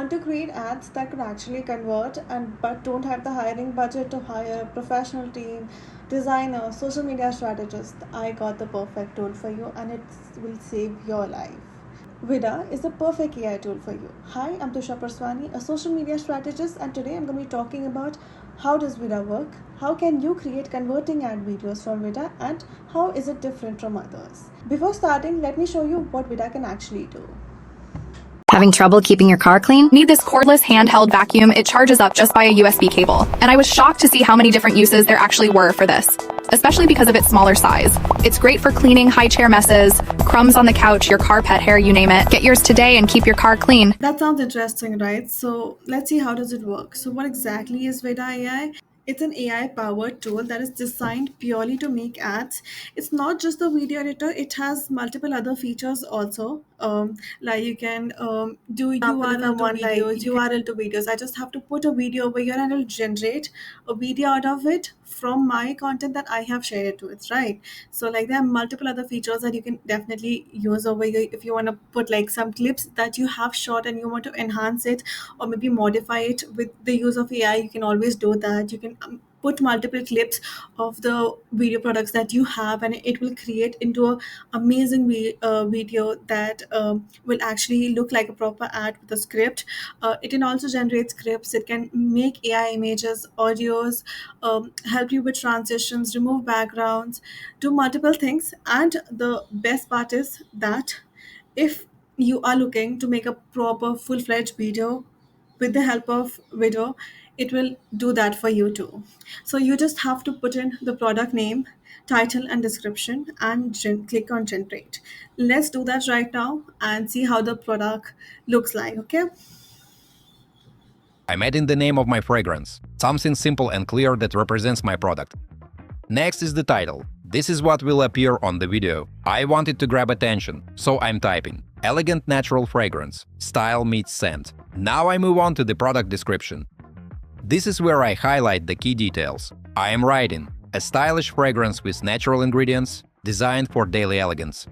Want to create ads that could actually convert and but don't have the hiring budget to hire a professional team, designer, social media strategist? I got the perfect tool for you and it will save your life. VidA is the perfect AI tool for you. Hi, I'm Tusha Perswani, a social media strategist, and today I'm going to be talking about how does VidA work, how can you create converting ad videos from VidA, and how is it different from others. Before starting, let me show you what VidA can actually do. Having trouble keeping your car clean? Need this cordless handheld vacuum? It charges up just by a USB cable. And I was shocked to see how many different uses there actually were for this, especially because of its smaller size. It's great for cleaning high chair messes, crumbs on the couch, your car pet hair, you name it. Get yours today and keep your car clean. That sounds interesting, right? So let's see how does it work. So what exactly is VidA AI? It's an AI powered tool that is designed purely to make ads. It's not just the video editor, it has multiple other features also. Like you can do URL to videos, URL to videos. I just have to put a video over here and it'll generate a video out of it from my content that I have shared it to it, right? So like there are multiple other features that you can definitely use over here if you want to put like some clips that you have shot and you want to enhance it or maybe modify it with the use of AI. You can always do that. You can put multiple clips of the video products that you have and it will create into a amazing video that will actually look like a proper ad with a script. It can also generate scripts. It can make AI images, audios, help you with transitions, remove backgrounds, do multiple things. And the best part is that if you are looking to make a proper full-fledged video with the help of video, it will do that for you too. So you just have to put in the product name, title and description and click on generate. Let's do that right now and see how the product looks like. Okay, I'm adding the name of my fragrance, something simple and clear that represents my product. Next is the title. This is what will appear on the video. I want it to grab attention, so I'm typing elegant natural fragrance, style meets scent. Now I move on to the product description. This is where I highlight the key details. I am writing a stylish fragrance with natural ingredients, designed for daily elegance.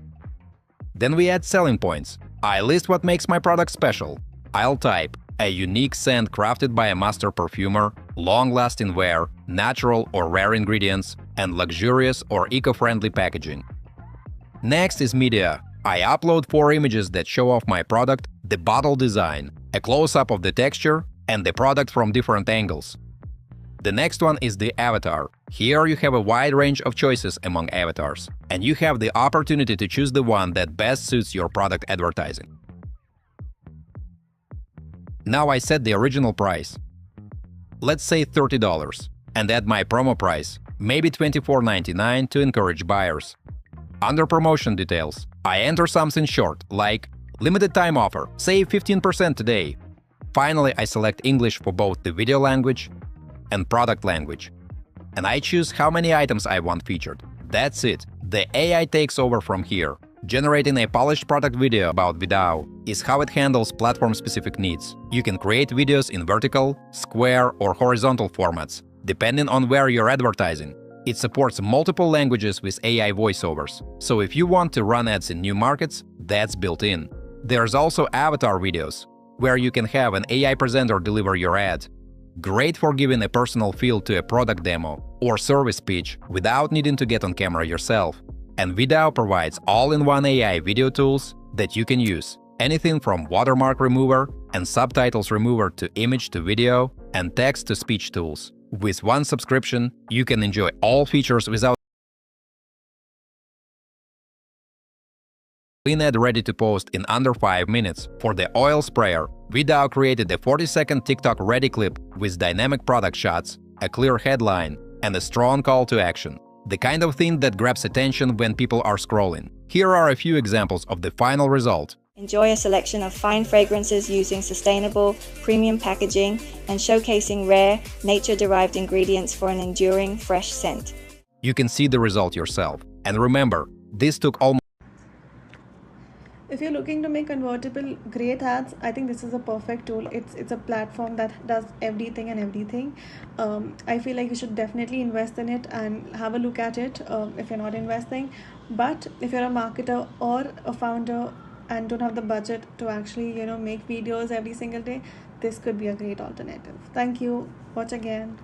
Then we add selling points. I list what makes my product special. I'll type a unique scent crafted by a master perfumer, long-lasting wear, natural or rare ingredients, and luxurious or eco-friendly packaging. Next is media. I upload 4 images that show off my product, the bottle design, a close-up of the texture, and the product from different angles. The next one is the avatar. Here you have a wide range of choices among avatars, and you have the opportunity to choose the one that best suits your product advertising. Now I set the original price. Let's say $30, and add my promo price, maybe $24.99 to encourage buyers. Under promotion details, I enter something short, like limited time offer, save 15% today. Finally, I select English for both the video language and product language. And I choose how many items I want featured. That's it. The AI takes over from here. Generating a polished product video about VidAU is how it handles platform-specific needs. You can create videos in vertical, square, or horizontal formats, depending on where you're advertising. It supports multiple languages with AI voiceovers, so if you want to run ads in new markets, that's built in. There's also avatar videos, where you can have an AI presenter deliver your ad. Great for giving a personal feel to a product demo or service pitch without needing to get on camera yourself. And VidAU provides all-in-one AI video tools that you can use. Anything from watermark remover and subtitles remover to image to video and text-to-speech tools. With one subscription, you can enjoy all features without clean ad ready to post in under 5 minutes. For the oil sprayer, VidAU created a 40-second TikTok-ready clip with dynamic product shots, a clear headline, and a strong call to action. The kind of thing that grabs attention when people are scrolling. Here are a few examples of the final result. Enjoy a selection of fine fragrances using sustainable, premium packaging and showcasing rare, nature-derived ingredients for an enduring, fresh scent. You can see the result yourself. And remember, this took almost. if you're looking to make convertible great ads, I think this is a perfect tool. It's a platform that does everything and everything. I feel like you should definitely invest in it and have a look at it if you're not investing. But if you're a marketer or a founder and don't have the budget to actually, make videos every single day, this could be a great alternative. Thank you. Watch again.